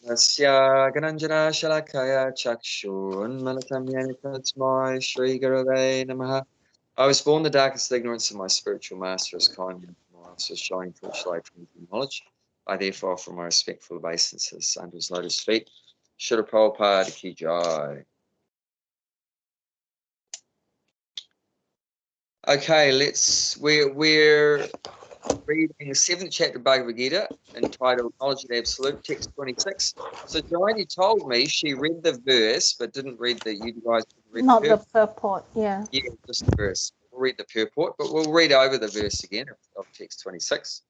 Nasya Gananjana Shalakaya Chakshun Malatam Yanikatsmai Shri Gurave Namaha. I was born the darkest ignorance, and my spiritual master is kind and also showing torchlight from his knowledge. I therefore offer my respectful obeisances under his lotus feet. Srila Prabhupada Ki Jai. Okay, we're reading the 7th chapter of Bhagavad Gita entitled Knowledge of the Absolute, text 26. So Joanne told me she read the verse but didn't read you guys didn't read Not the the purport, yeah. Yeah, just the verse. We'll read the purport, but we'll read over the verse again of text 26.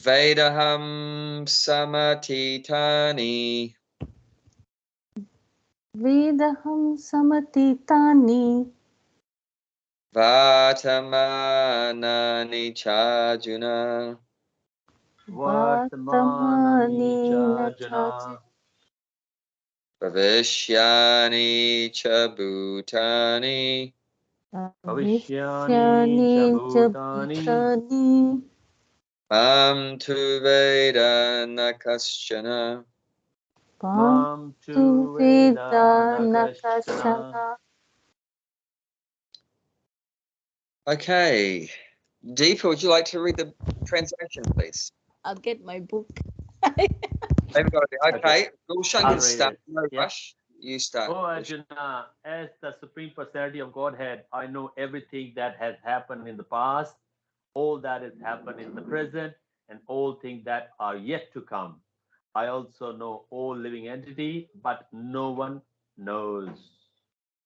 Vedaham samatitani Vedaham samatitani Vatamanani chajuna Vartamani Vartamani Bhavishyani cha bhutani Vishyani Chabhutani Mam tu veda nakaschana Pam tu Veda Nakashana. Okay. Deepa, would you like to read the translation, please? I'll get my book. Okay. Gulshan can start. No rush. You start. Oh Arjuna, as the Supreme Personality of Godhead, I know everything that has happened in the past, all that has happened in the present, and all things that are yet to come. I also know all living entity, but no one knows.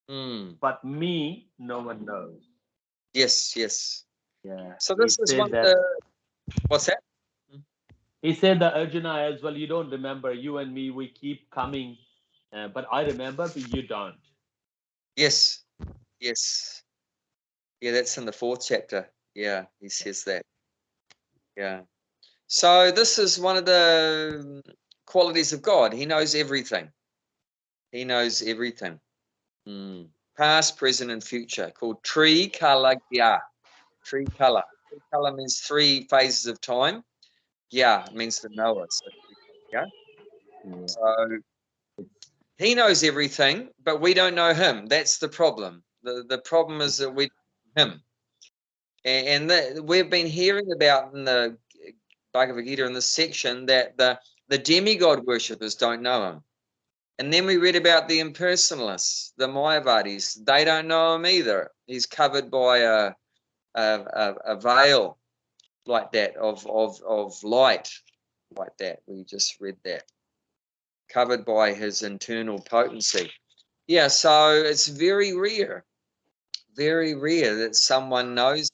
But me, no one knows. Yes, yes. Yeah. So this is one of the... What's that? He said that Arjuna as well, you don't remember, you and me, we keep coming, but I remember, but you don't. Yes, yes. Yeah, that's in the 4th chapter. Yeah, he says that. Yeah. So this is one of the qualities of God. He knows everything. He knows everything. Past, present, and future, called Trikalagya. Trikala. Trikala means 3 phases of time. Yeah, it means the knower. So, yeah. So he knows everything, but we don't know him. That's the problem. The problem is that we don't know him. And we've been hearing about in the Bhagavad Gita in this section that the demigod worshippers don't know him. And then we read about the impersonalists, the Mayavadis. They don't know him either. He's covered by a veil like that of light, like that. We just read that. Covered by his internal potency. Yeah, so it's very rare that someone knows.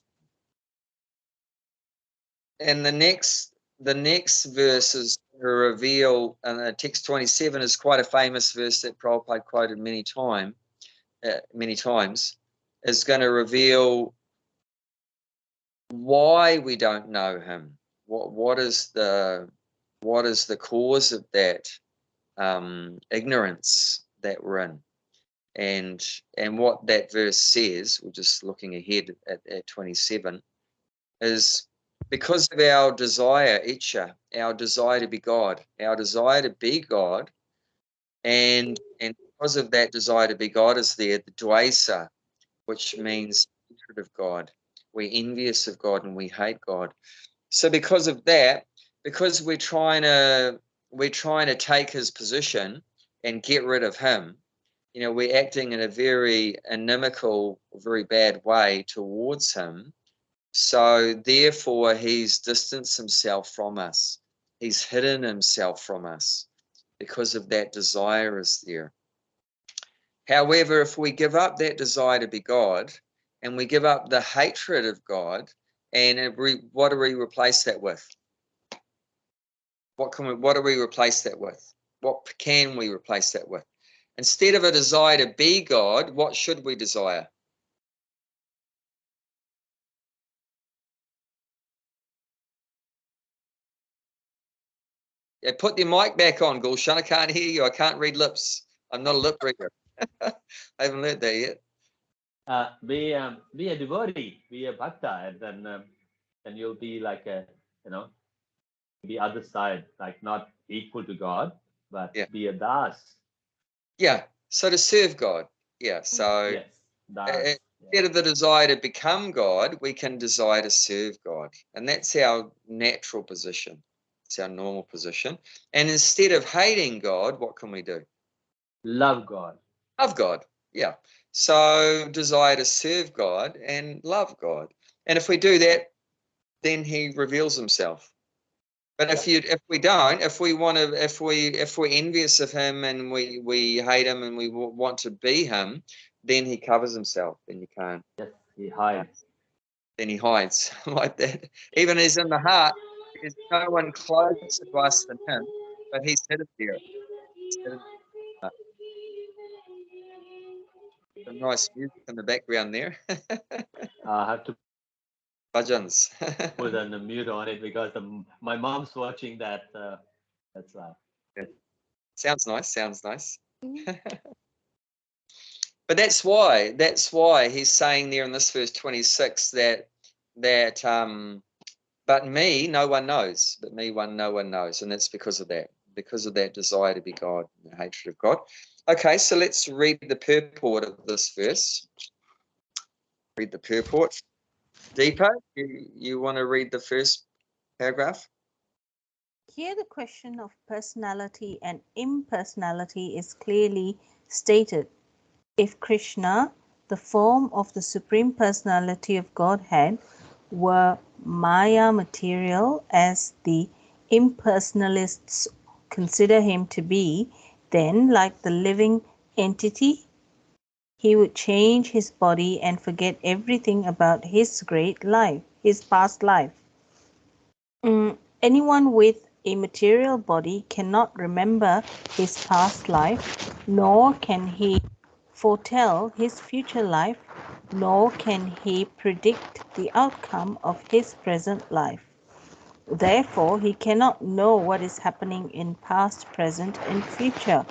And the next verse is to reveal, and text 27 is quite a famous verse that Prabhupada quoted many times, is going to reveal why we don't know him. What is the cause of that ignorance that we're in? And what that verse says, we're just looking ahead at 27, is because of our desire, Icha, our desire to be God, and because of that desire to be God is there, the Dvaisa, which means hatred of God. We're envious of God and we hate God. So because of that, because we're trying to take his position and get rid of him, we're acting in a very inimical, very bad way towards him. So therefore, he's distanced himself from us. He's hidden himself from us because of that desire is there. However, if we give up that desire to be God and we give up the hatred of God, and what do we replace that with? What do we replace that with? What can we replace that with? Instead of a desire to be God, what should we desire? Yeah, put your mic back on, Gulshan. I can't hear you. I can't read lips. I'm not a lip reader. I haven't learned that yet. Be a devotee, be a bhakta, and then you'll be like the other side, like not equal to God, but Yeah. be a das. Yeah. So to serve God. Yeah. So Yes, das. instead of the desire to become God, we can desire to serve God. And that's our natural position. It's our normal position. And instead of hating God, what can we do? Love God. Love God. Yeah. So desire to serve God and love God. And if we do that, then he reveals himself. But if we don't, if we're envious of him and we hate him and we want to be him, then he covers himself. Then you can't. Yes, he hides. Then he hides like that. Even as in the heart, there's no one closer to us than him, but he's hidden there. He's hidden there. Some nice music in the background there. I have to Bhajans. put a mute on it because my mom's watching that. That's Sounds nice. Sounds nice. Mm. But that's why he's saying there in this verse 26 that but me no one knows, but me no one knows, and that's because of that desire to be God and the hatred of God. Okay, so let's read the purport of this verse. Read the purport. Deepa, you want to read the first paragraph? Here the question of personality and impersonality is clearly stated. If Krishna, the form of the Supreme Personality of Godhead, were Maya material as the impersonalists consider him to be, then, like the living entity, he would change his body and forget everything about his great life, his past life. Anyone with a material body cannot remember his past life, nor can he foretell his future life, nor can he predict the outcome of his present life. Therefore, he cannot know what is happening in past, present, and future.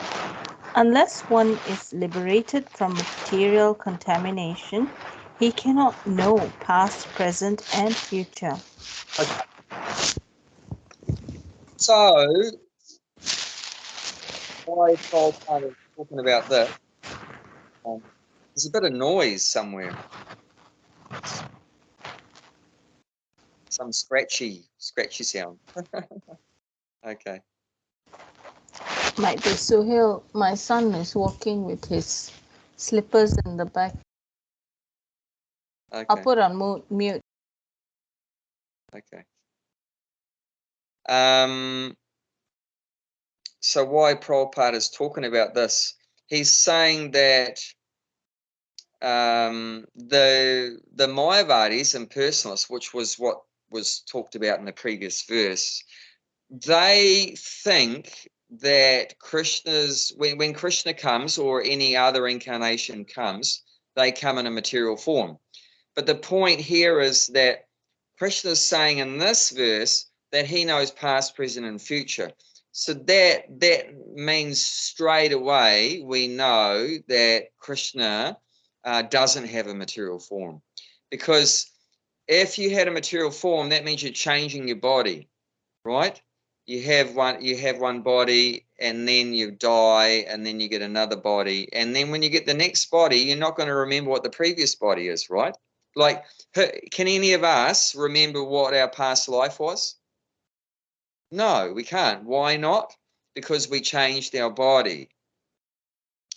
Unless one is liberated from material contamination, he cannot know past, present, and future. So why Paul started talking about this? There's a bit of noise somewhere. Some scratchy sound. Okay. Might be Suhail. My son is walking with his slippers in the back. I'll Okay. put on mute. Okay. So why Prabhupada is talking about this? He's saying that the Mayavadis and personalists, which was what was talked about in the previous verse, they think that when Krishna comes or any other incarnation comes, they come in a material form. But the point here is that Krishna is saying in this verse that he knows past, present, and future. So that means straight away we know that Krishna doesn't have a material form, because if you had a material form, that means you're changing your body, right? You have one body, and then you die, and then you get another body, and then when you get the next body, you're not going to remember what the previous body is, right? Like, can any of us remember what our past life was? No, we can't. Why not? Because we changed our body.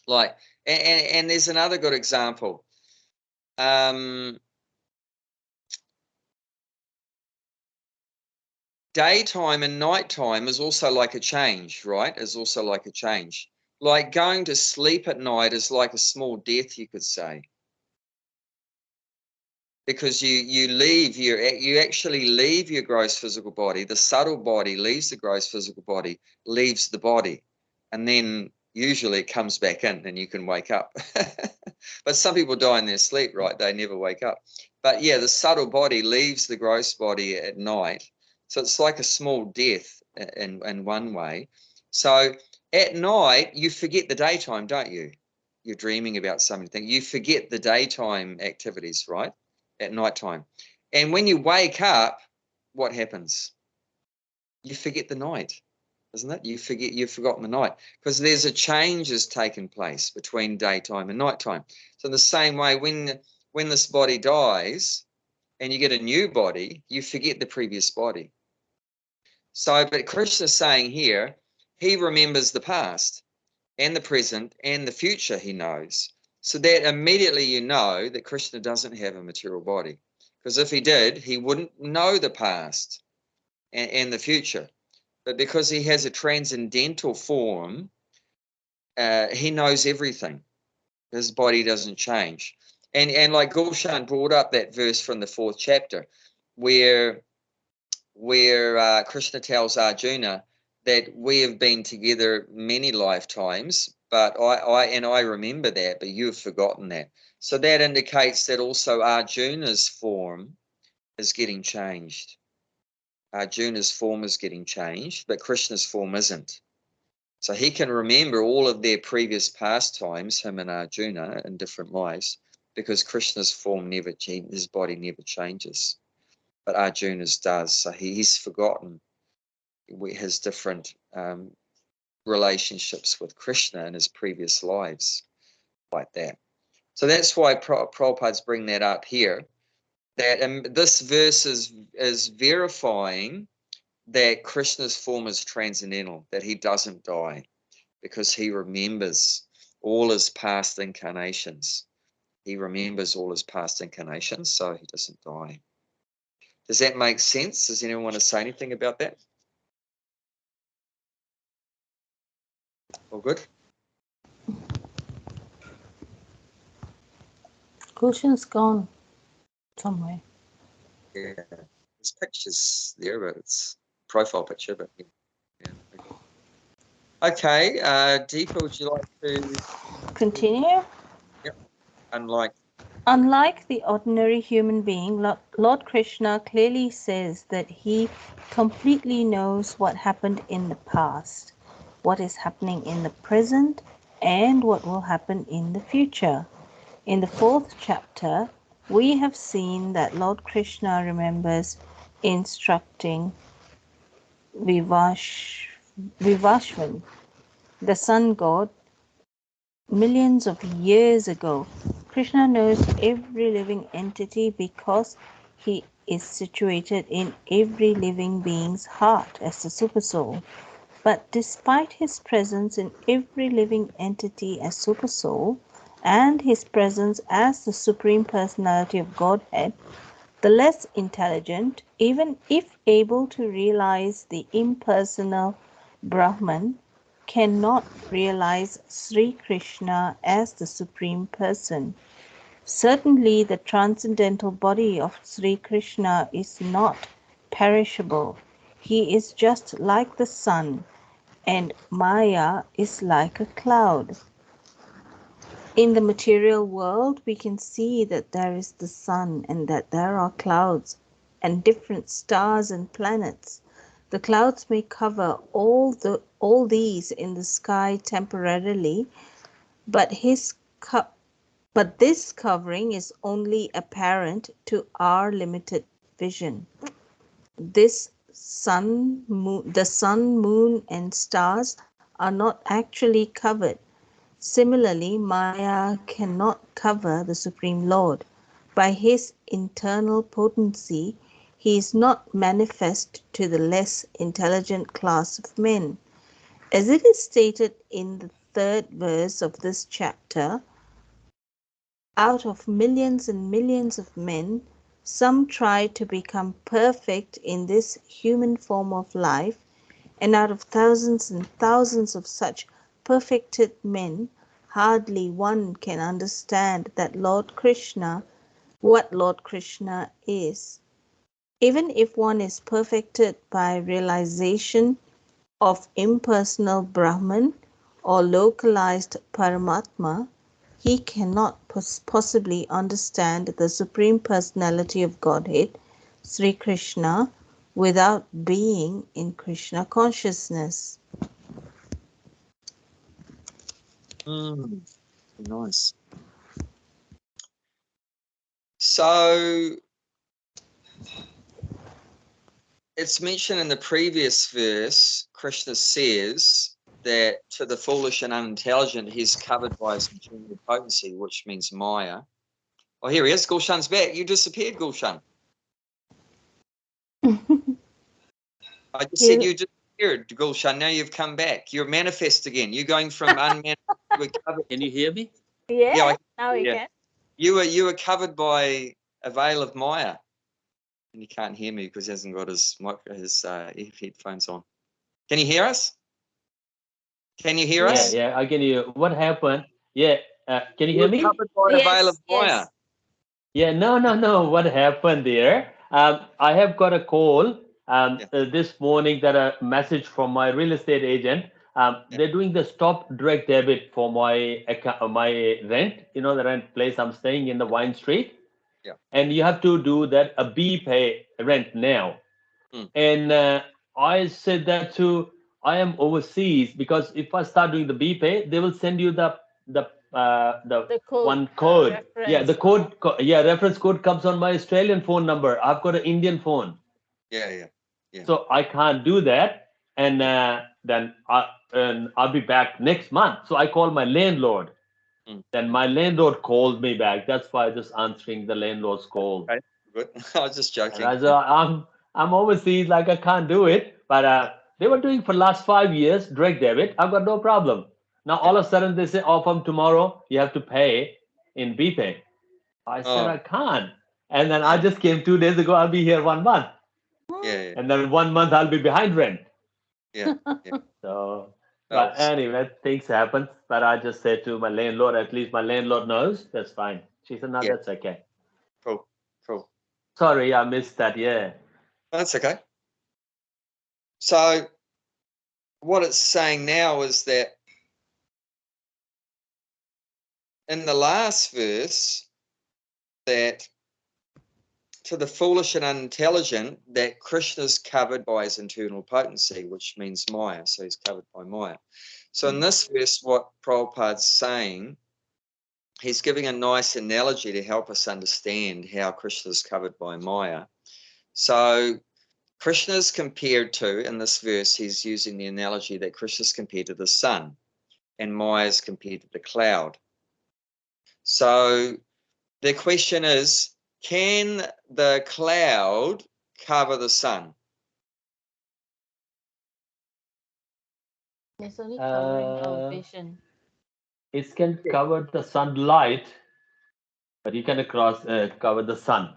Like, and there's another good example. Daytime and nighttime is also like a change, right? Is also like a change. Like going to sleep at night is like a small death, you could say, because you actually leave your gross physical body. The subtle body leaves the gross physical body, leaves the body, and then usually it comes back in and you can wake up. But some people die in their sleep, right? They never wake up. But yeah, the subtle body leaves the gross body at night. So it's like a small death in one way. So at night, you forget the daytime, don't you? You're dreaming about something. You forget the daytime activities, right? At nighttime. And when you wake up, what happens? You forget the night. isn't it? You've forgotten the night, because there's a change has taken place between daytime and nighttime. So in the same way, when this body dies and you get a new body, you forget the previous body. So, but Krishna's saying here, he remembers the past and the present and the future, he knows. So that immediately you know that Krishna doesn't have a material body. Because if he did, he wouldn't know the past and the future. But because he has a transcendental form, he knows everything. His body doesn't change. And like Gulshan brought up that verse from the 4th chapter, where Krishna tells Arjuna that we have been together many lifetimes, but I remember that, but you've forgotten that. So that indicates that also Arjuna's form is getting changed. Arjuna's form is getting changed, but Krishna's form isn't. So he can remember all of their previous pastimes, him and Arjuna, in different lives, because Krishna's form never changes, his body never changes. But Arjuna's does. So he's forgotten his different relationships with Krishna in his previous lives, like that. So that's why Prabhupada's bring that up here, that this verse is verifying that Krishna's form is transcendental, that he doesn't die, because he remembers all his past incarnations. He remembers all his past incarnations, so he doesn't die. Does that make sense? Does anyone want to say anything about that? All good? Gulshan's gone somewhere. Yeah. There's pictures there, but it's profile picture, but yeah. Okay, Deepa, would you like to Continue. Yep. Unlike the ordinary human being, Lord Krishna clearly says that he completely knows what happened in the past, what is happening in the present, and what will happen in the future. In the 4th chapter, we have seen that Lord Krishna remembers instructing Vivashvan, the sun god, millions of years ago. Krishna knows every living entity because he is situated in every living being's heart as the supersoul. But despite his presence in every living entity as supersoul and his presence as the Supreme Personality of Godhead, the less intelligent, even if able to realize the impersonal Brahman, cannot realize Sri Krishna as the Supreme Person. Certainly, the transcendental body of Sri Krishna is not perishable. He is just like the sun, and Maya is like a cloud. In the material world, we can see that there is the sun and that there are clouds and different stars and planets. The clouds may cover all these in the sky temporarily, but this covering is only apparent to our limited vision. The sun, moon, and stars are not actually covered. Similarly, Maya cannot cover the Supreme Lord. By his internal potency, he is not manifest to the less intelligent class of men. As it is stated in the 3rd verse of this chapter, out of millions and millions of men, some try to become perfect in this human form of life, and out of thousands and thousands of such perfected men, hardly one can understand that what Lord Krishna is. Even if one is perfected by realization of impersonal Brahman or localized Paramatma, he cannot possibly understand the Supreme Personality of Godhead, Sri Krishna, without being in Krishna consciousness. Nice. So it's mentioned in the previous verse, Krishna says that to the foolish and unintelligent, he's covered by his internal potency, which means Maya. Oh, here he is. Gulshan's back. You disappeared, Gulshan. I just said you disappeared, Gulshan. Now you've come back. You're manifest again. You're going from unmanifest to covered. Can you hear me? Yeah, now we can. You were covered by a veil of Maya. And he can't hear me because he hasn't got his headphones on. Can you hear us? Can you hear us? Yeah, I can hear. What happened? Yeah, can you hear me? Covered by a veil of Maya. Yeah, no. What happened there? I have got a call this morning that a message from my real estate agent. They're doing the stop direct debit for my my rent. You know, the rent place I'm staying in the Wine Street. Yeah. And you have to do that a B pay rent now. And I said that I am overseas, because if I start doing the B pay, they will send you the code, one code. reference. The code. Reference code comes on my Australian phone number. I've got an Indian phone. Yeah. So I can't do that. And then I'll be back next month. So I call my landlord. Then my landlord called me back. That's why I'm just answering the landlord's call. Okay, good. I was just joking. And I'm overseas, like I can't do it. But they were doing for last 5 years direct debit. I've got no problem. Now all of a sudden they say, oh, from tomorrow you have to pay in BPay. I said I can't. And then I just came 2 days ago. I'll be here 1 month. Yeah. And then 1 month I'll be behind rent. Yeah. So. But anyway, things happen. But I just said to my landlord, at least my landlord knows. That's fine. She said, no, that's okay. Cool. Sorry, I missed that. Yeah. That's okay. So what it's saying now is that in the last verse, that to the foolish and unintelligent, that Krishna's covered by his internal potency, which means Maya. So he's covered by Maya. So in this verse, what Prabhupada's saying, he's giving a nice analogy to help us understand how Krishna's covered by Maya. So Krishna's compared to, in this verse, he's using the analogy that Krishna's compared to the sun and Maya's compared to the cloud. So the question is, can the cloud cover the sun? It's only covering our vision. It can cover the sunlight, but you cannot cover the sun.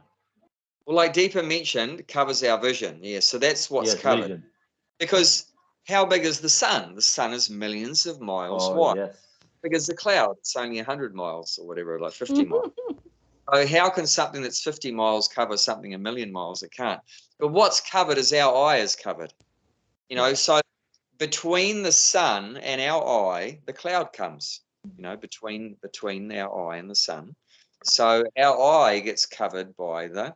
Well, like Deepa mentioned, covers our vision. Yeah, so that's what's covered. Vision. Because how big is the sun? The sun is millions of miles wide. Yes. How big is the cloud? It's only 100 miles or whatever, like 50 miles. So how can something that's 50 miles cover something a million miles? It can't. But what's covered is our eye is covered. You know, so between the sun and our eye, the cloud comes, you know, between our eye and the sun. So our eye gets covered by the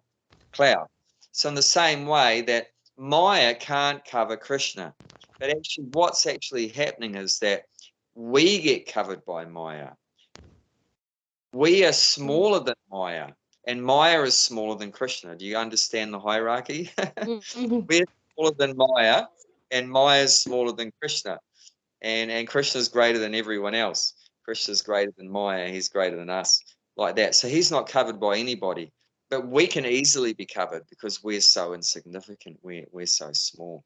cloud. So in the same way that Maya can't cover Krishna. But actually what's actually happening is that we get covered by Maya. We are smaller than Maya, and Maya is smaller than Krishna. Do you understand the hierarchy? We're smaller than Maya, and Maya is smaller than Krishna. And Krishna is greater than everyone else. Krishna is greater than Maya. He's greater than us, like that. So he's not covered by anybody. But we can easily be covered because we're so insignificant. We're so small.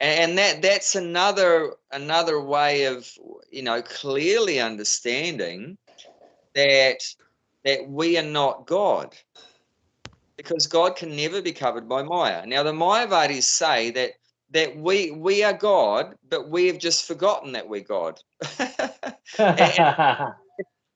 And that's another way of, you know, clearly understanding that we are not God, because God can never be covered by Maya. Now the Mayavadis say that we are God, but we have just forgotten that we're God. And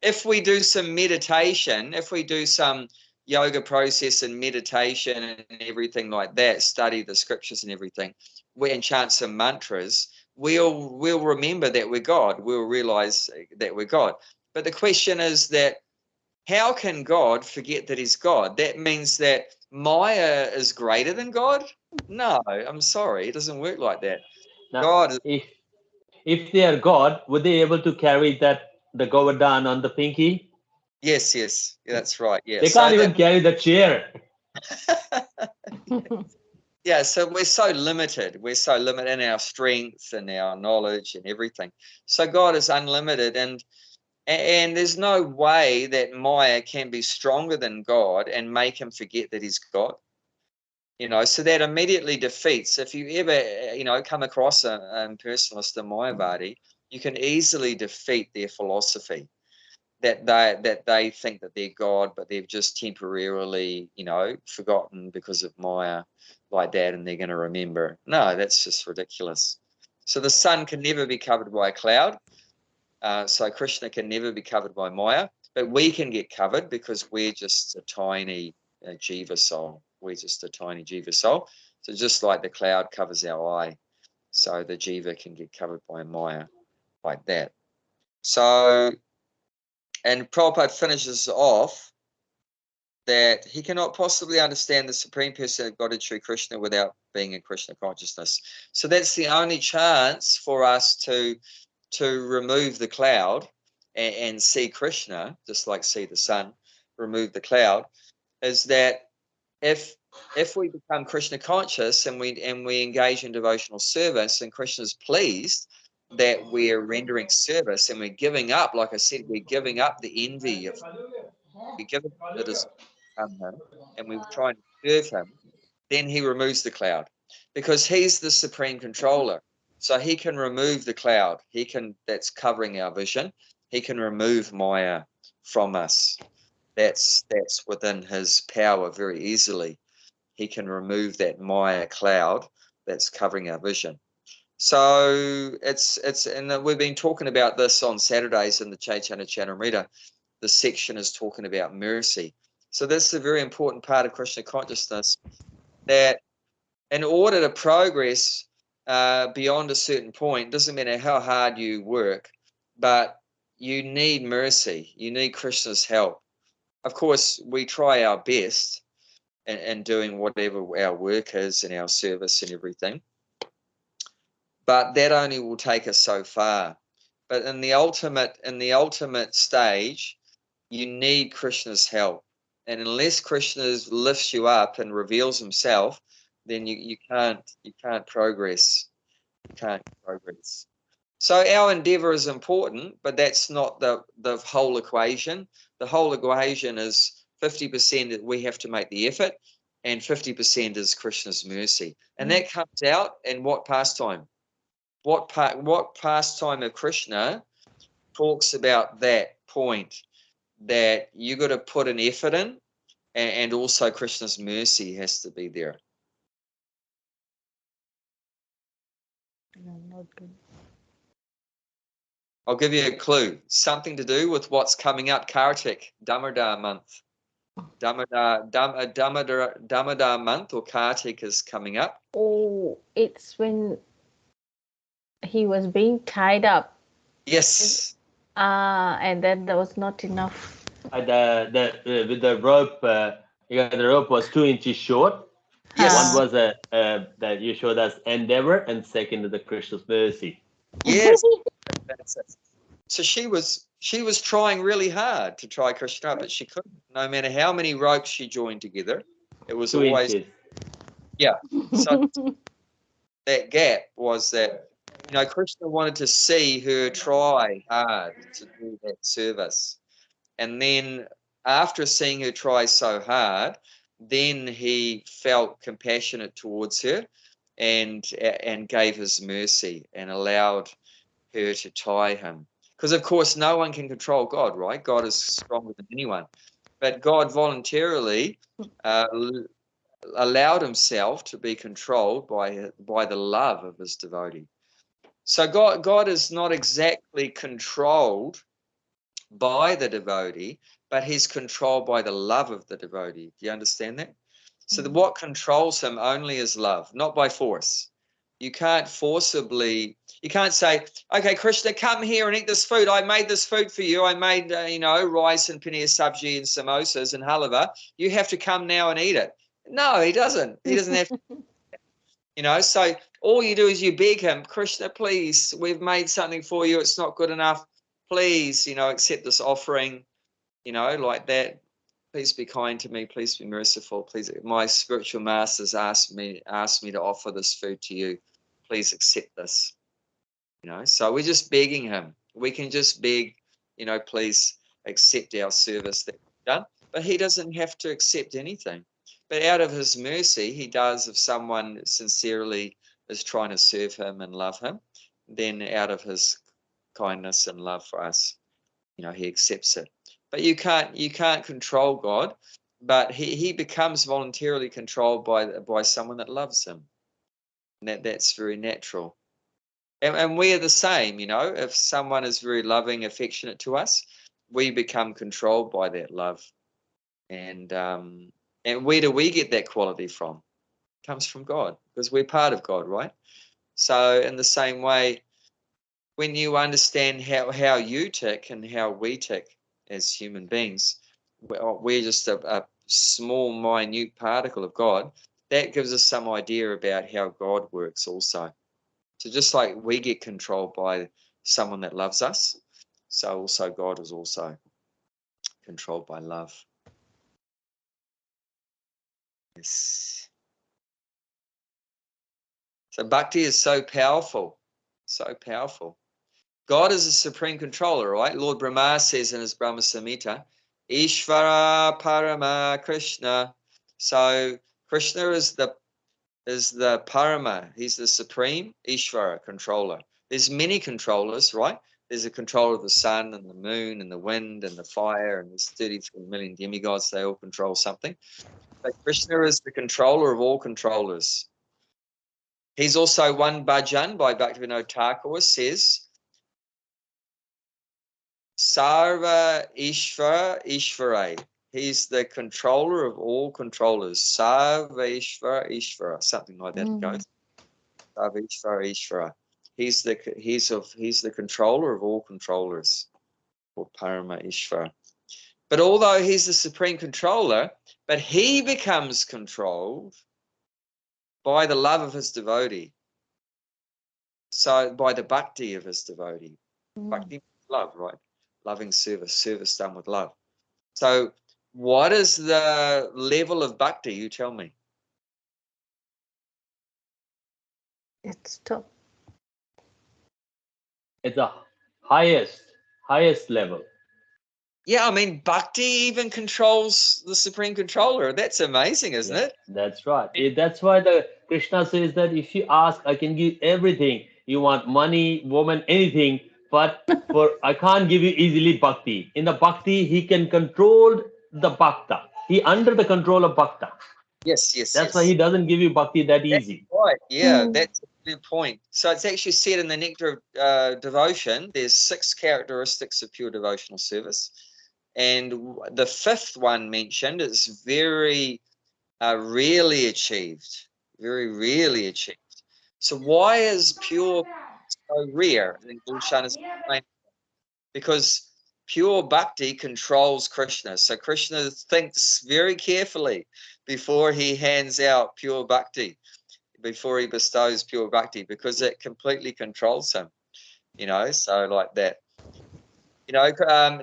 if we do some meditation, if we do some yoga process and meditation and everything like that, study the scriptures and everything, and chant some mantras, we'll remember that we're God. We'll realize that we're God. But the question is that how can God forget that he's God? That means that Maya is greater than God? No, I'm sorry. It doesn't work like that. Now, God is... If they are God, would they able to carry the Govardhan on the pinky? Yes. Yeah, that's right. Yeah. They can't even carry the chair. Yeah, so we're so limited. We're so limited in our strength and our knowledge and everything. So God is unlimited, and there's no way that Maya can be stronger than God and make him forget that he's God. You know, so that immediately defeats. If you ever, come across a impersonalist in Mayavadi, you can easily defeat their philosophy that they think that they're God, but they've just temporarily, forgotten because of Maya like that, and they're going to remember. No, that's just ridiculous. So the sun can never be covered by a cloud. So Krishna can never be covered by Maya, but we can get covered because we're just a tiny jiva soul. We're just a tiny jiva soul. So just like the cloud covers our eye, so the jiva can get covered by Maya like that. So, and Prabhupada finishes off that he cannot possibly understand the Supreme Person of God, Sri Krishna, without being in Krishna consciousness. So that's the only chance for us to remove the cloud and see Krishna, just like see the sun, remove the cloud, is that if we become Krishna conscious and we engage in devotional service, and Krishna is pleased that we're rendering service and we're giving up, like I said, we're giving up the envy of, we give up the desire to become him, and we try and serve him, then he removes the cloud because he's the supreme controller. So he can remove the cloud. That's covering our vision. He can remove Maya from us. That's within his power very easily. He can remove that Maya cloud that's covering our vision. So and we've been talking about this on Saturdays in the Chaitanya Charitamrita. The section is talking about mercy. So this is a very important part of Krishna consciousness, that in order to progress beyond a certain point, doesn't matter how hard you work, but you need mercy. You need Krishna's help. Of course, we try our best in doing whatever our work is and our service and everything, but that only will take us so far. But in the ultimate stage, you need Krishna's help. And unless Krishna lifts you up and reveals himself, then you can't progress. You can't progress. So our endeavor is important, but that's not the whole equation. The whole equation is 50% that we have to make the effort, and 50% is Krishna's mercy. And that comes out in what pastime? What pastime of Krishna talks about that point, that you got to put an effort in, and also Krishna's mercy has to be there. No, not good. I'll give you a clue. Something to do with what's coming up, Kartik, Damodar month. Damodar month, or Kartik, is coming up. Oh, it's when he was being tied up. Yes. And then there was not enough. With the rope, the rope was 2 inches short. Yes. One was that you showed us endeavor, and second is the Krishna's mercy. Yes. That's it. So she was trying really hard to try Krishna, but she couldn't. No matter how many ropes she joined together, it was 2 always inches. Yeah. So that gap was that, Krishna wanted to see her try hard to do that service. And then after seeing her try so hard, then he felt compassionate towards her and gave his mercy and allowed her to tie him. Because, of course, no one can control God, right? God is stronger than anyone. But God voluntarily allowed himself to be controlled by the love of his devotee. So God is not exactly controlled by the devotee, but he's controlled by the love of the devotee. Do you understand that? So what controls him only is love, not by force. You can't you can't say, okay, Krishna, come here and eat this food. I made this food for you. I made, rice and paneer sabji and samosas and halava. You have to come now and eat it. No, he doesn't. He doesn't have to, so all you do is you beg him, Krishna, please, we've made something for you. It's not good enough. Please, accept this offering, like that. Please be kind to me. Please be merciful. Please, my spiritual masters asked me to offer this food to you. Please accept this. You know, so we're just begging him. We can just beg, you know, please accept our service that we've done. But he doesn't have to accept anything. But out of his mercy, he does. If someone sincerely is trying to serve him and love him, then out of his kindness and love for us, you know, he accepts it. But you can't control God, but he becomes voluntarily controlled by someone that loves him. And that's very natural. And we are the same, you know, if someone is very loving, affectionate to us, we become controlled by that love. And where do we get that quality from? It comes from God, because we're part of God, right? So in the same way, when you understand how you tick and how we tick as human beings, we're just a small, minute particle of God. That gives us some idea about how God works also. So just like we get controlled by someone that loves us, so also God is also controlled by love. Yes. So bhakti is so powerful, so powerful. God is a supreme controller, right? Lord Brahma says in his Brahma Samhita, Ishvara Parama Krishna. So Krishna is the Parama. He's the supreme Ishvara, controller. There's many controllers, right? There's a controller of the sun and the moon and the wind and the fire, and there's 33 million demigods. They all control something. But Krishna is the controller of all controllers. He's also one bhajan by Bhaktivinoda Thakur says, Sarva Ishvara Ishvara. He's the controller of all controllers. Sarva Ishvara Ishvara. Something like that it goes. Sarva Ishvara Ishvara. He's the controller of all controllers, or Parama Ishvara. But although he's the supreme controller, but he becomes controlled by the love of his devotee. So by the bhakti of his devotee. Bhakti, love, right? Loving service done with love. So what is the level of bhakti? You tell me. It's top. It's the highest level. Yeah, I mean, bhakti even controls the supreme controller. That's amazing, isn't it? That's right. That's why the Krishna says that if you ask, I can give everything. You want money, woman, anything, but I can't give you easily bhakti. In the bhakti, he can control the bhakta. He under the control of bhakta. Yes. That's why he doesn't give you bhakti that easy. Right. Yeah, that's a good point. So it's actually said in the Nectar of Devotion, there's 6 characteristics of pure devotional service. And the 5th one mentioned is very rarely achieved. Very rarely achieved. So why is pure so rare? I think Gulshan is explaining. Because pure bhakti controls Krishna. So Krishna thinks very carefully before he hands out pure bhakti, before he bestows pure bhakti, because it completely controls him, you know, so like that. You know,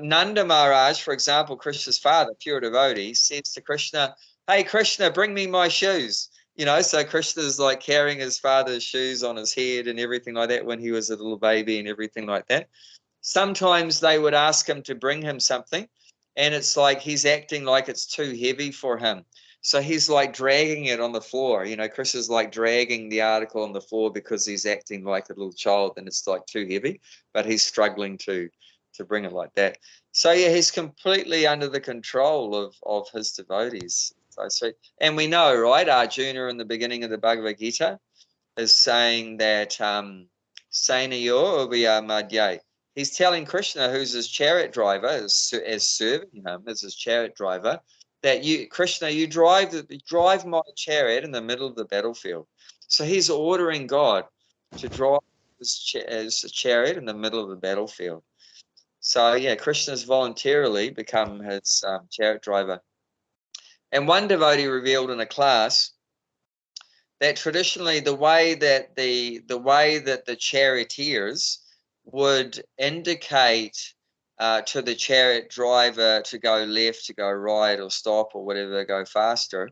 Nanda Maharaj, for example, Krishna's father, pure devotee, says to Krishna, hey, Krishna, bring me my shoes. You know, so Krishna's like carrying his father's shoes on his head and everything like that when he was a little baby and everything like that. Sometimes they would ask him to bring him something, and it's like he's acting like it's too heavy for him. So he's like dragging it on the floor. You know, Chris is like dragging the article on the floor because he's acting like a little child and it's like too heavy, but he's struggling to bring it like that. So yeah, he's completely under the control of his devotees. So sweet. And we know, right, Arjuna in the beginning of the Bhagavad Gita is saying that Senayo Ubhaya Madhya. He's telling Krishna, who's his chariot driver, as serving him as his chariot driver, that Krishna, you drive my chariot in the middle of the battlefield. So he's ordering God to drive his chariot in the middle of the battlefield. So yeah, Krishna's voluntarily become his chariot driver. And one devotee revealed in a class that traditionally the way that the charioteers would indicate to the chariot driver to go left, to go right, or stop, or whatever, go faster,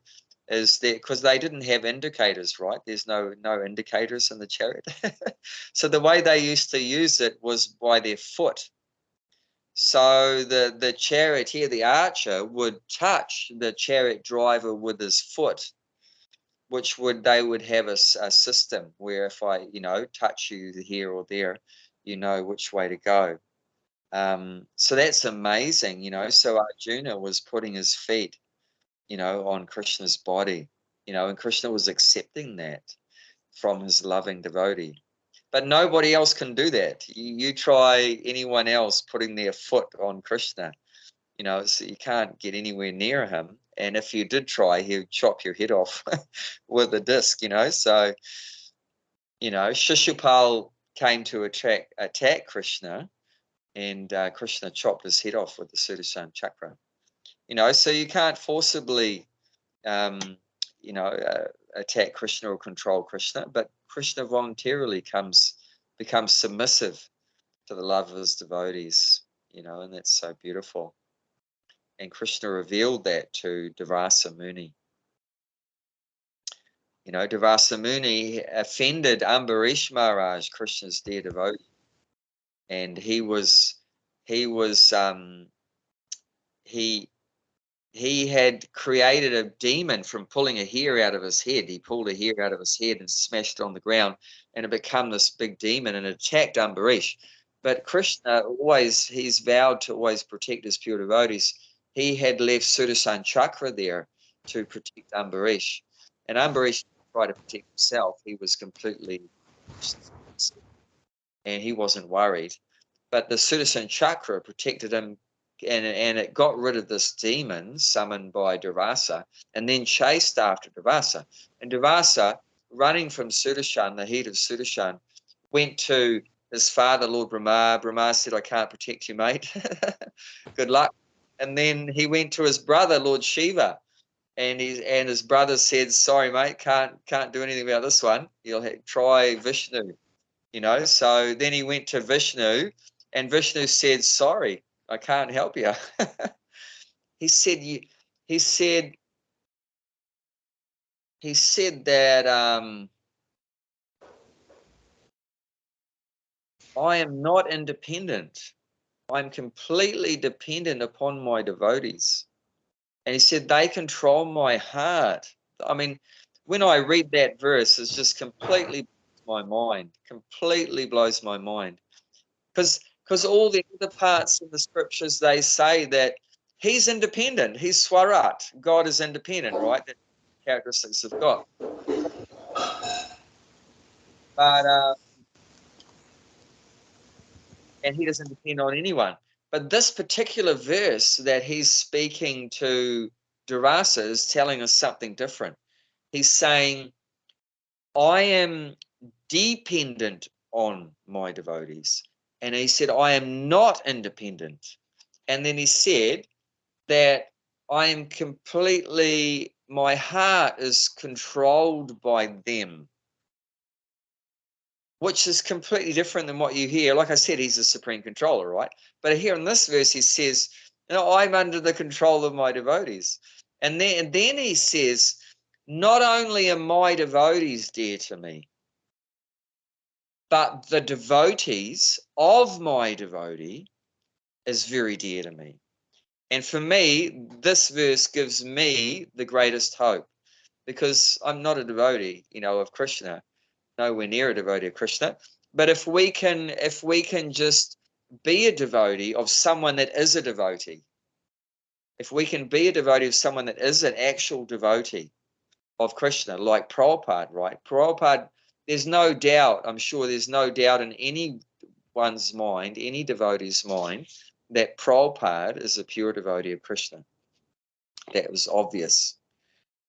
is that because they didn't have indicators, right? There's no indicators in the chariot. So the way they used to use it was by their foot. So the charioteer, the archer, would touch the chariot driver with his foot, which they would have a system where if I, touch you here or there, you know which way to go. So that's amazing, So Arjuna was putting his feet, on Krishna's body, and Krishna was accepting that from his loving devotee. But nobody else can do that. You try anyone else putting their foot on Krishna, so you can't get anywhere near him. And if you did try, he would chop your head off with a disc, So, Shishupal came to attack Krishna, and Krishna chopped his head off with the Sudarshan chakra. So you can't forcibly, attack Krishna or control Krishna, but Krishna voluntarily becomes submissive to the love of his devotees, and that's so beautiful. And Krishna revealed that to Durvasa Muni. Durvasa Muni offended Ambarish Maharaj, Krishna's dear devotee, and he had created a demon from pulling a hair out of his head. He pulled a hair out of his head and smashed it on the ground, and it became this big demon and attacked Ambarish. But Krishna he's vowed to always protect his pure devotees. He had left Sudarshan chakra there to protect Ambarish. And Ambarish tried to protect himself. He was completely, and he wasn't worried. But the Sudarshan chakra protected him, and it got rid of this demon summoned by Durvasa, and then chased after Durvasa. And Durvasa, running from Sudarshan, the heat of Sudarshan, went to his father, Lord Brahma. Brahma said, "I can't protect you, mate. Good luck." And then he went to his brother, Lord Shiva, and his brother said, "Sorry, mate, can't do anything about this one. You'll try Vishnu." So then he went to Vishnu, and Vishnu said, "Sorry, I can't help you." He said that I am not independent. I'm completely dependent upon my devotees. And he said they control my heart. I mean, when I read that verse, it's just completely blows my mind. Because all the other parts of the scriptures, they say that he's independent. He's Swarat. God is independent, right? That's the characteristics of God. But and he doesn't depend on anyone. But this particular verse that he's speaking to Durvasa is telling us something different. He's saying, I am dependent on my devotees. And he said, I am not independent. And then he said that I am completely, my heart is controlled by them, which is completely different than what you hear. Like I said, he's a supreme controller, right? But here in this verse, he says, I'm under the control of my devotees. And then he says, not only are my devotees dear to me, but the devotees of my devotee is very dear to me. And for me, this verse gives me the greatest hope, because I'm not a devotee, of Krishna, nowhere near a devotee of Krishna. But if we can just be a devotee of someone that is a devotee, if we can be a devotee of someone that is an actual devotee of Krishna, like Prabhupada, right? Prabhupada, there's no doubt, I'm sure there's no doubt in anyone's mind, any devotee's mind, that Prabhupada is a pure devotee of Krishna. That was obvious.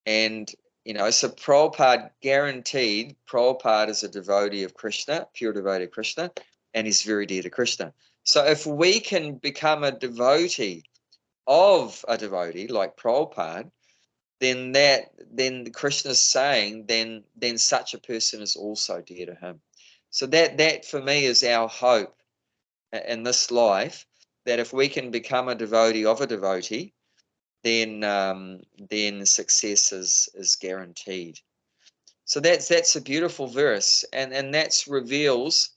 And, so Prabhupada guaranteed Prabhupada is a devotee of Krishna, pure devotee of Krishna, and he's very dear to Krishna. So if we can become a devotee of a devotee like Prabhupada, then Krishna's saying, then such a person is also dear to him. So that for me is our hope in this life, if we can become a devotee of a devotee, then success is guaranteed. So that's a beautiful verse, and that's reveals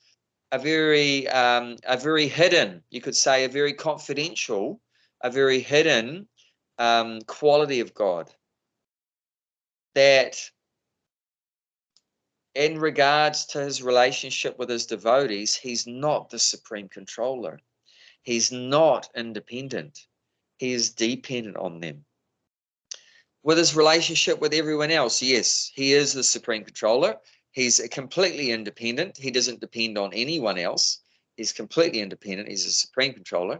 a very hidden, you could say, a very confidential, a very hidden quality of God, that in regards to his relationship with his devotees, he's not the supreme controller. He's not independent. He is dependent on them. With his relationship with everyone else, yes, he is the supreme controller. He's completely independent. He doesn't depend on anyone else. He's completely independent. He's a supreme controller.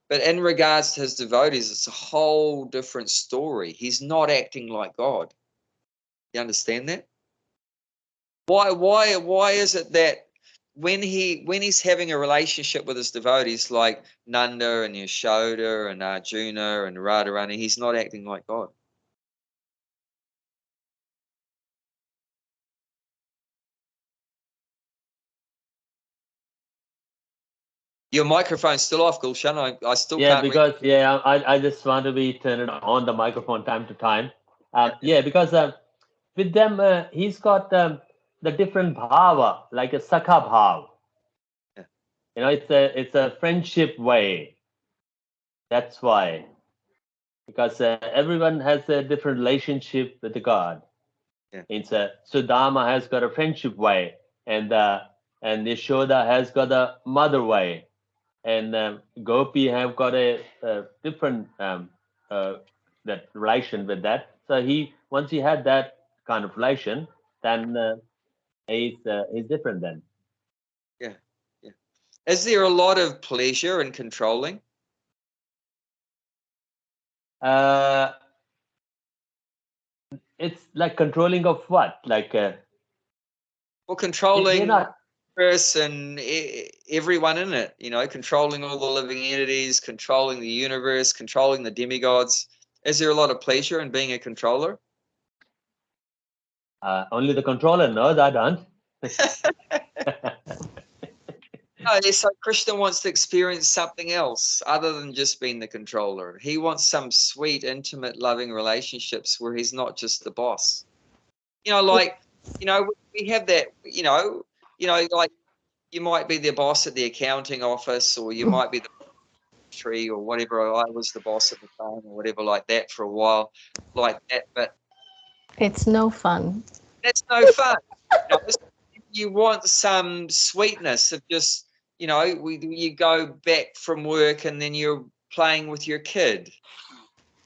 But in regards to his devotees, it's a whole different story. He's not acting like God. You understand that? Why is it that when he's having a relationship with his devotees like Nanda and Yashoda and Arjuna and Radharani, he's not acting like God? Your microphone's still off, Gulshan. I still Yeah, can't because I just want to be turning on the microphone time to time. Yeah, because with them he's got the different bhava, like a sakha bhav. Yeah. You know, it's a friendship way. That's why, because everyone has a different relationship with the God. Yeah. It's Sudama has got a friendship way, and Yashoda has got a mother way, and Gopi have got a different that relation with that. So once he had that kind of relation, then he's different then. Yeah. Yeah. Is there a lot of pleasure in controlling? It's like controlling of what? Like Well, controlling not. universe and everyone in it, you know, controlling all the living entities, controlling the universe, controlling the demigods. Is there a lot of pleasure in being a controller? Only the controller knows, I don't. No, so Krishna wants to experience something else other than just being the controller. He wants some sweet, intimate, loving relationships where he's not just the boss. You know, like, you know, we have that, you know, like you might be the boss at the accounting office, or you might be the tree or whatever. I was the boss at the phone or whatever like that for a while, like that. But it's no fun. that's no fun. You know, you want some sweetness of just, you know, you go back from work and then you're playing with your kid,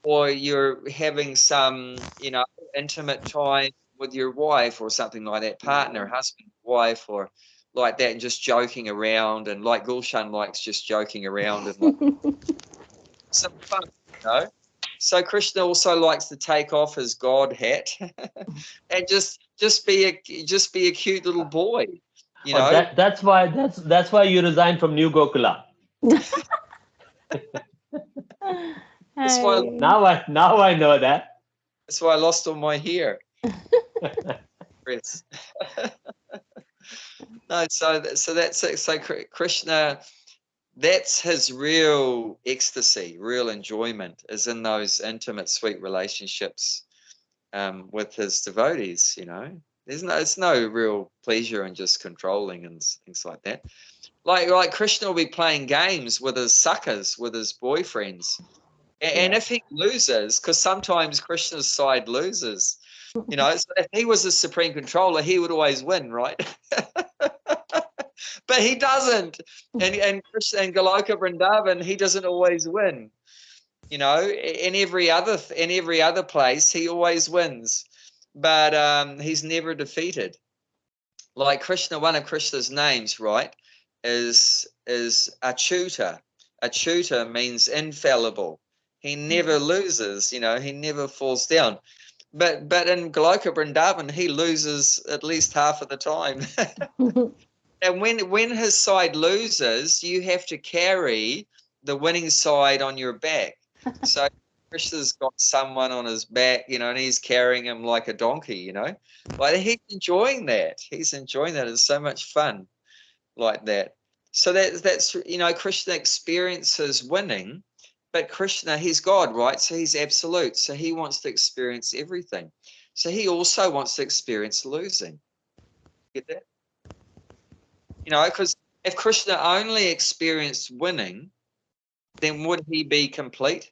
or you're having some, you know, intimate time with your wife or something like that, partner, husband, wife, or like that, and just joking around, and like Gulshan likes just joking around and like some fun, you know. So Krishna also likes to take off his God hat and just be a cute little boy, you know. That's why you resigned from New Gokula. That's why Now I know that. That's why I lost all my hair. Chris. No, so that's it. So Krishna, that's his real ecstasy, real enjoyment, is in those intimate, sweet relationships with his devotees. You know, it's no real pleasure in just controlling and things like that. Like Krishna will be playing games with his suckers, with his boyfriends, and if he loses, because sometimes Krishna's side loses, you know, so if he was the supreme controller, he would always win, right? But he doesn't, and Krishna and Goloka Vrindavan, he doesn't always win. You know, in every other place, he always wins, but he's never defeated. Like Krishna, one of Krishna's names, right, is Achyuta. Achyuta means infallible. He never loses. You know, he never falls down. But in Goloka Vrindavan, he loses at least half of the time. And when his side loses, you have to carry the winning side on your back. So Krishna's got someone on his back, you know, and he's carrying him like a donkey, you know. Like he's enjoying that. He's enjoying that. It's so much fun like that. So that's Krishna experiences winning, but Krishna, he's God, right? So he's absolute. So he wants to experience everything. So he also wants to experience losing. Get that? Because if Krishna only experienced winning, then would he be complete?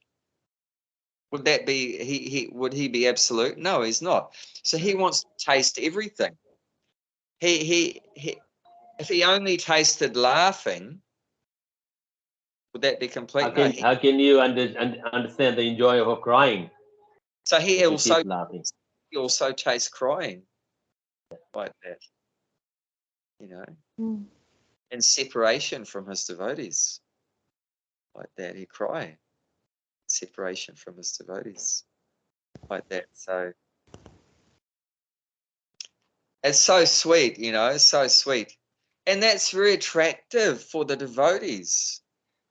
Would that be would he be absolute? No, he's not. So he wants to taste everything. If he only tasted laughing, would that be complete? How can you understand the enjoy of crying? So he also laughing. He also tastes crying like that, and separation from his devotees like that. He cry separation from his devotees like that. So it's so sweet, it's so sweet. And that's very attractive for the devotees,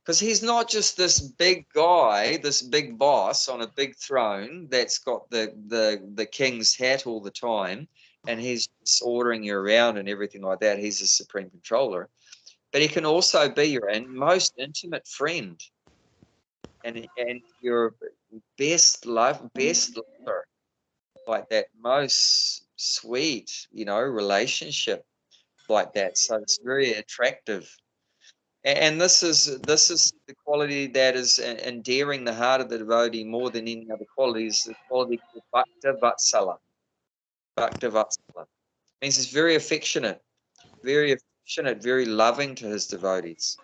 because he's not just this big guy, this big boss on a big throne that's got the king's hat all the time, and he's just ordering you around and everything like that. He's a supreme controller. But he can also be your most intimate friend and your best lover, like that, most sweet, relationship like that. So it's very attractive. And this is the quality that is endearing the heart of the devotee more than any other quality. Is the quality called Bhakta Vatsala. Bhakta Vatsala means he's very affectionate, very loving to his devotees.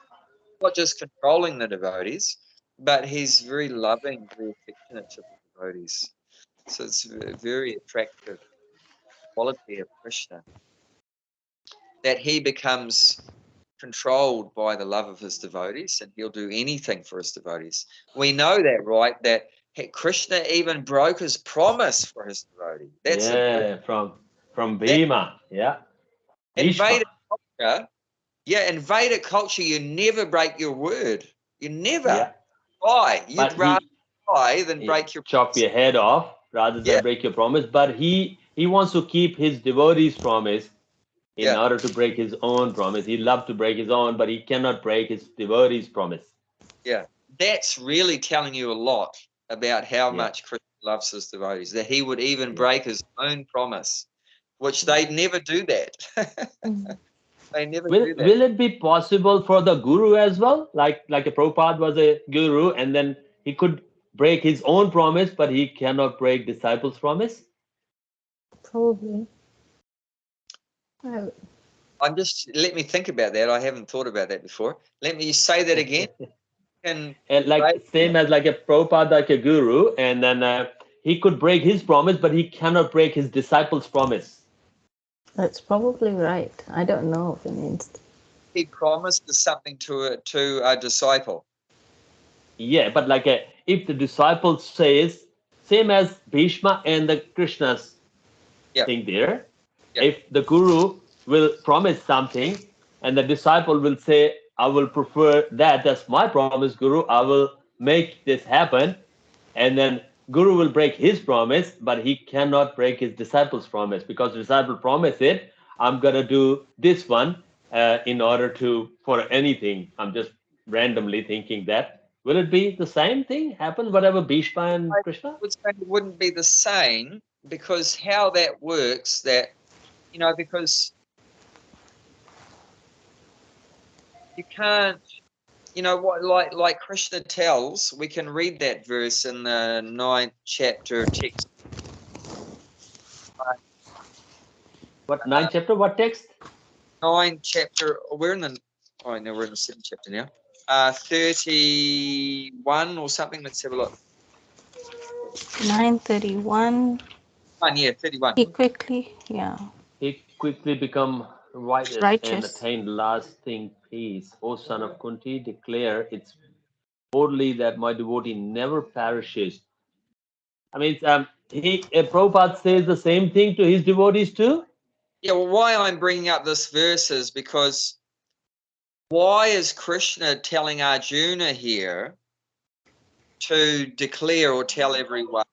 Not just controlling the devotees, but he's very loving, very affectionate to the devotees. So it's a very attractive quality of Krishna, that he becomes controlled by the love of his devotees, and he'll do anything for his devotees. We know that, right? That Krishna even broke his promise for his devotee. That's from Bhima. Yeah. In Vedic culture, in Vedic culture, you never break your word. You never. Yeah. Why? You'd rather die than break your chop promise. your head off rather than break your promise. But he wants to keep his devotee's promise in order to break his own promise. He loves to break his own, but he cannot break his devotee's promise. Yeah, that's really telling you a lot about how much Krishna loves his devotees, that he would even break his own promise, which they never do that. They never do that. Will it be possible for the guru as well? Like a Prabhupada was a guru, and then he could break his own promise, but he cannot break disciples' promise? Probably. Let me think about that. I haven't thought about that before. Let me say that again. And same as like a Prabhupada, like a guru, and then he could break his promise, but he cannot break his disciples' promise. That's probably right. I don't know if it means. He promised something to a disciple. Yeah, but if the disciple says, same as Bhishma and the Krishna's thing there, if the guru will promise something and the disciple will say, I will prefer that's my promise, Guru, I will make this happen, and then Guru will break his promise, but he cannot break his disciple's promise, because the disciple promised it, I'm gonna do this one in order for anything. I'm just randomly thinking that. Will it be the same thing happen, whatever Bhishma and Krishna? I would say it wouldn't be the same, because how that works, that, because you can't, what, like Krishna tells, we can read that verse in the 9th chapter text. What 9th chapter? What text? 9th chapter. We're in the 7th chapter now. 31 or something. Let's have a look. 9:31. 31. He quickly become righteous and attain lasting peace. O son of Kunti, declare it's boldly that my devotee never perishes. I mean, Prabhupada says the same thing to his devotees too? Yeah, well, why I'm bringing up this verse is because why is Krishna telling Arjuna here to declare or tell everyone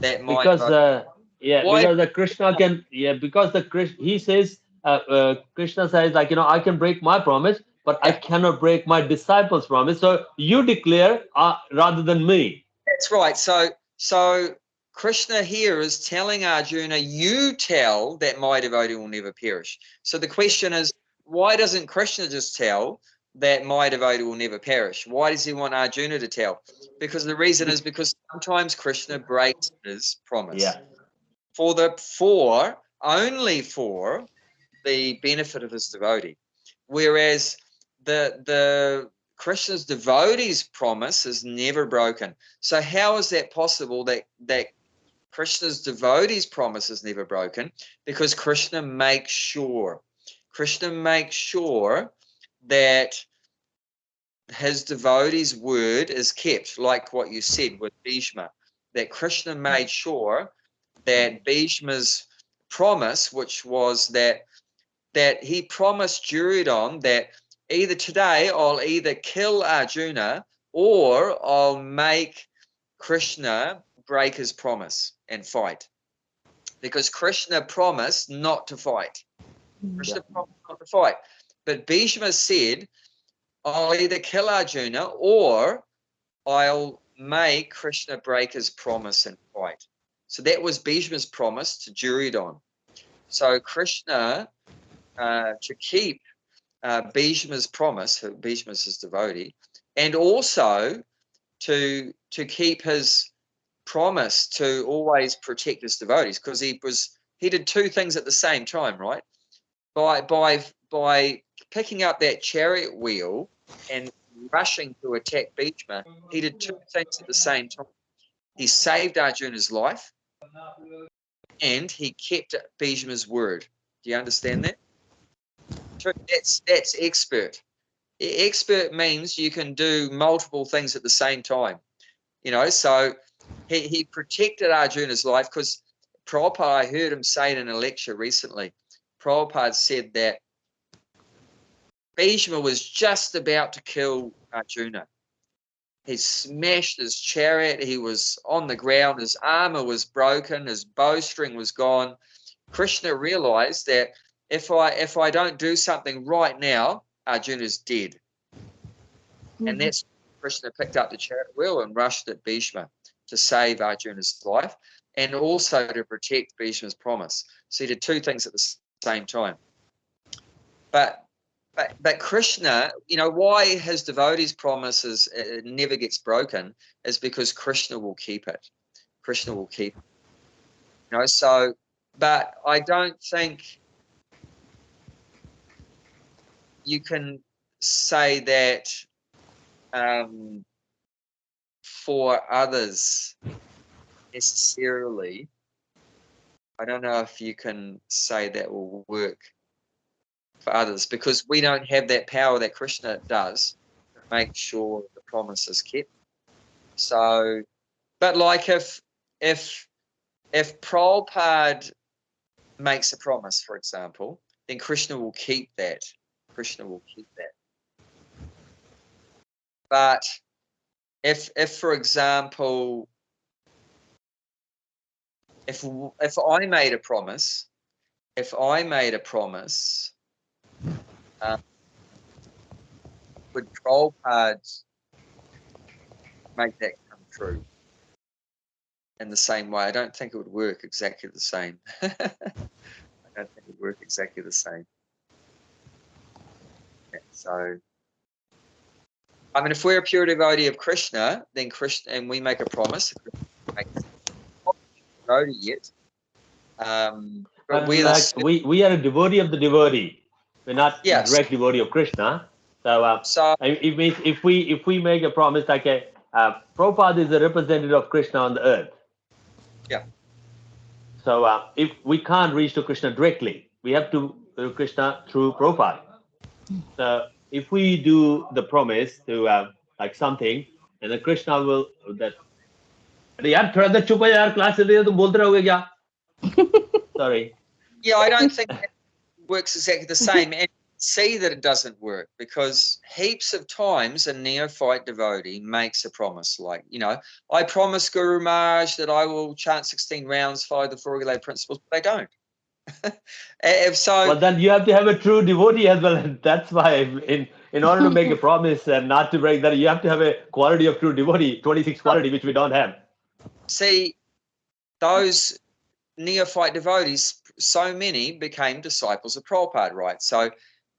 that my Krishna can, he says, Krishna says, I can break my promise, but I cannot break my disciples' promise. So you declare rather than me. That's right. So Krishna here is telling Arjuna, you tell that my devotee will never perish. So the question is, why doesn't Krishna just tell that my devotee will never perish? Why does he want Arjuna to tell? Because the reason is because sometimes Krishna breaks his promise. Yeah. Only for the benefit of his devotee. Whereas the Krishna's devotee's promise is never broken. So how is that possible that Krishna's devotee's promise is never broken? Because Krishna makes sure that his devotee's word is kept, like what you said with Bhishma, that Krishna made sure that Bhishma's promise, which was that he promised Duryodhana that either today I'll either kill Arjuna or I'll make Krishna break his promise and fight. Because Krishna promised not to fight. Krishna promised not to fight. But Bhishma said, I'll either kill Arjuna or I'll make Krishna break his promise and fight. So that was Bhishma's promise to Duryodhana. So Krishna, to keep Bhishma's promise, Bhishma's his devotee, and also to keep his promise to always protect his devotees, because he did two things at the same time, right? By picking up that chariot wheel and rushing to attack Bhishma, he did two things at the same time. He saved Arjuna's life, and he kept Bhishma's word. Do you understand that? That's expert. Expert means you can do multiple things at the same time. So he protected Arjuna's life, because Prabhupada, I heard him say it in a lecture recently. Prabhupada said that Bhishma was just about to kill Arjuna. He smashed his chariot. He was on the ground. His armor was broken. His bowstring was gone. Krishna realized that if I don't do something right now, Arjuna's dead. And that's Krishna picked up the chariot wheel and rushed at Bhishma to save Arjuna's life and also to protect Bhishma's promise. So he did two things at the same time. But Krishna, why his devotees' promises never gets broken is because Krishna will keep it. Krishna will keep it. So, but I don't think you can say that for others necessarily. I don't know if you can say that will work for others, because we don't have that power that Krishna does to make sure the promise is kept. So, but like if Prabhupada makes a promise, for example, then Krishna will keep that. Krishna will keep that. But if for example, if I made a promise, would Prabhupada make that come true in the same way? I don't think it would work exactly the same. I don't think it would work exactly the same. Yeah, so, I mean, if we're a pure devotee of Krishna, then Krishna, and we make a promise, not devotee yet. But we are a devotee of the devotee. We're not a direct devotee of Krishna. So it means if we make a promise like Prabhupada is a representative of Krishna on the earth. Yeah. So if we can't reach to Krishna directly, we have to Krishna through Prabhupada. So if we do the promise to like something, and then Krishna will that. यार थोड़ा देर चुप है यार class चल रही है तुम बोलते रहोगे क्या? Sorry. Yeah, I don't think that works exactly the same, and see that it doesn't work, because heaps of times a neophyte devotee makes a promise like, I promise Guru Maharaj that I will chant 16 rounds, follow the 4 regulated principles, but they don't. So, But then you have to have a true devotee as well. And that's why in order to make a promise and not to break that, you have to have a quality of true devotee, 26 quality, which we don't have. see, those neophyte devotees, so many became disciples of Prabhupada, right? So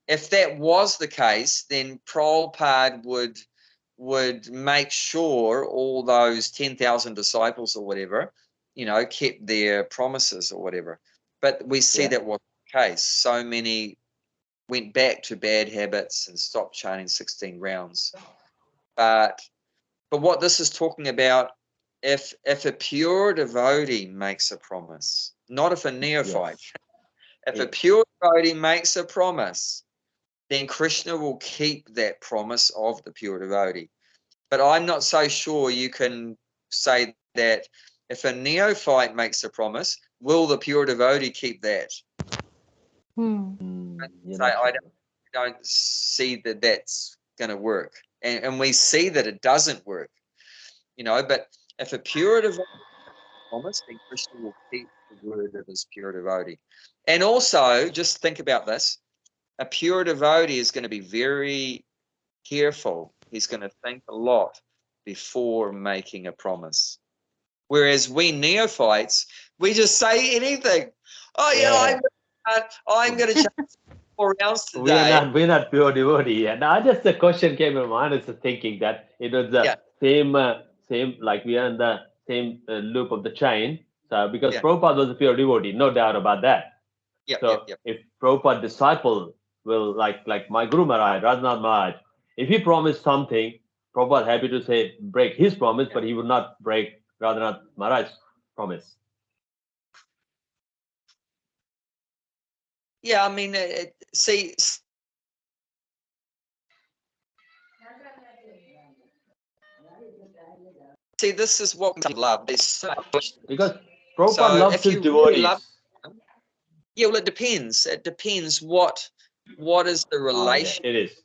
if that was the case, then Prabhupada would make sure all those 10,000 disciples or whatever, kept their promises or whatever. But we see that wasn't the case. So many went back to bad habits and stopped chanting 16 rounds. But what this is talking about, if a pure devotee makes a promise, not if a neophyte, if a pure devotee makes a promise, then Krishna will keep that promise of the pure devotee. But I'm not so sure you can say that if a neophyte makes a promise, will the pure devotee keep that? So I don't see that that's going to work. And we see that it doesn't work, but if a pure devotee promise, then Krishna will keep the word of his pure devotee. And also, just think about this. A pure devotee is going to be very careful. He's going to think a lot before making a promise. Whereas we neophytes, we just say anything. Oh, yeah, I'm going to change 4 rounds today. We're not pure devotee. And I just a question came in my mind is thinking that it was the same, like we are in the same loop of the chain. So because Prabhupada was a pure devotee, no doubt about that. If Prabhupada disciple will like my Guru Maharaj, Radhanath Maharaj, if he promised something, Prabhupada happy to say break his promise, but he would not break Radhanath Maharaj's promise. Yeah, I mean, see, this is what we love. There's so much. Because Prabhupada loves his devotees. Well, it depends. It depends what is the relationship. It is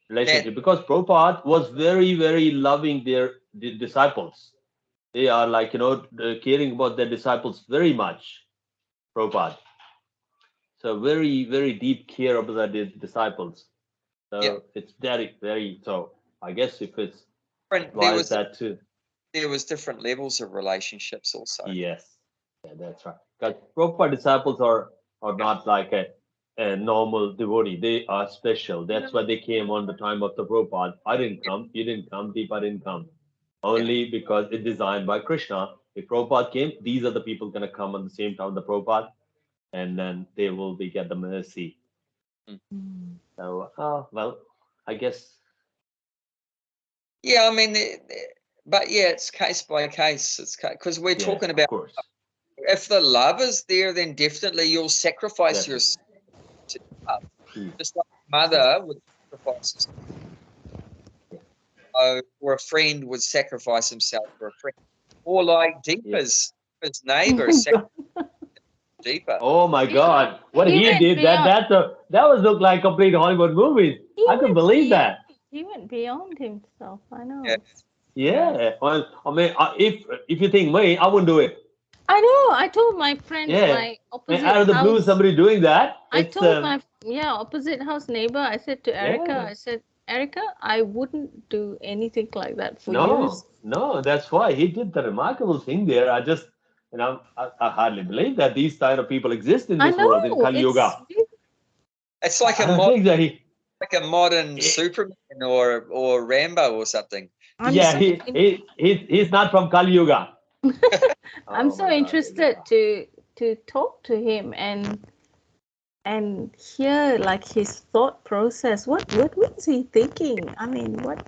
relationship because Prabhupada was very, very loving their disciples. They are caring about their disciples very much. Prabhupada. So very, very deep care about their disciples. So it's very, very. So I guess if it's that too. There was different levels of relationships also. Yes, that's right. Because Prabhupada disciples are not like a normal devotee. They are special. That's why they came on the time of the Prabhupada. I didn't come. You didn't come. Deepa didn't come. Only because it's designed by Krishna. If Prabhupada came, these are the people going to come on the same time the Prabhupada, and then they will get the mercy. So, well, I guess. Yeah, I mean, but it's case by case. It's because we're talking about. If the love is there, then definitely you'll sacrifice yourself to love. Just like a mother would sacrifice herself, or a friend would sacrifice himself for a friend, or like Deepa's neighbor. Deepa. Oh my God! What he did that was look like complete Hollywood movies. I couldn't believe that. He went beyond himself. I know. Yeah. Well, I mean, if you think me, I wouldn't do it. I know. I told my friend, my opposite out of the blue, somebody doing that. I told my opposite house neighbor. I said to Erica, I said, Erica, I wouldn't do anything like that for you. No, that's why he did the remarkable thing there. I just, I hardly believe that these kind of people exist in this world in Kali Yuga. It's like a modern Superman or Rambo or something. He's not from Kali Yuga. I'm so interested to talk to him and hear like his thought process. What was he thinking? I mean, what?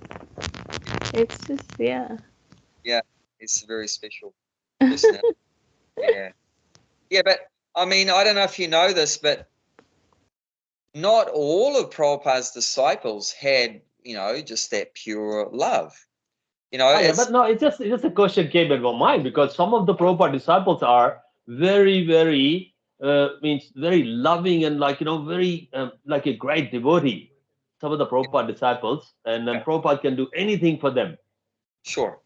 It's just Yeah, it's very special. Yeah, but I mean, I don't know if you know this, but not all of Prabhupada's disciples had, just that pure love. But no, it's just a question came in my mind because some of the Prabhupada disciples are very, very very loving and very like a great devotee. Some of the Prabhupada disciples, and then Prabhupada can do anything for them. Sure.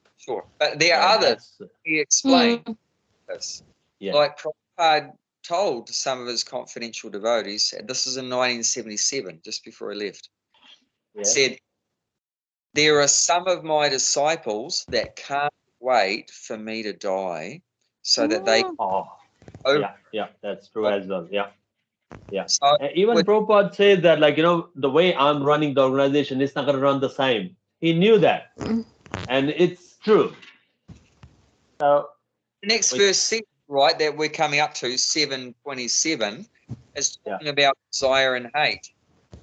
But there are others. He explained this. Like Prabhupada told some of his confidential devotees, and this is in 1977, just before he left, Yes. said, there are some of my disciples that can't wait for me to die so that they Oh, over. yeah, that's true as well. Yeah. So And even with- Prabhupada says that, like, the way I'm running the organization is not going to run the same. He knew that. And it's true. So, the next Wait. verse 7, right, that we're coming up to, 7:27, is talking about desire and hate.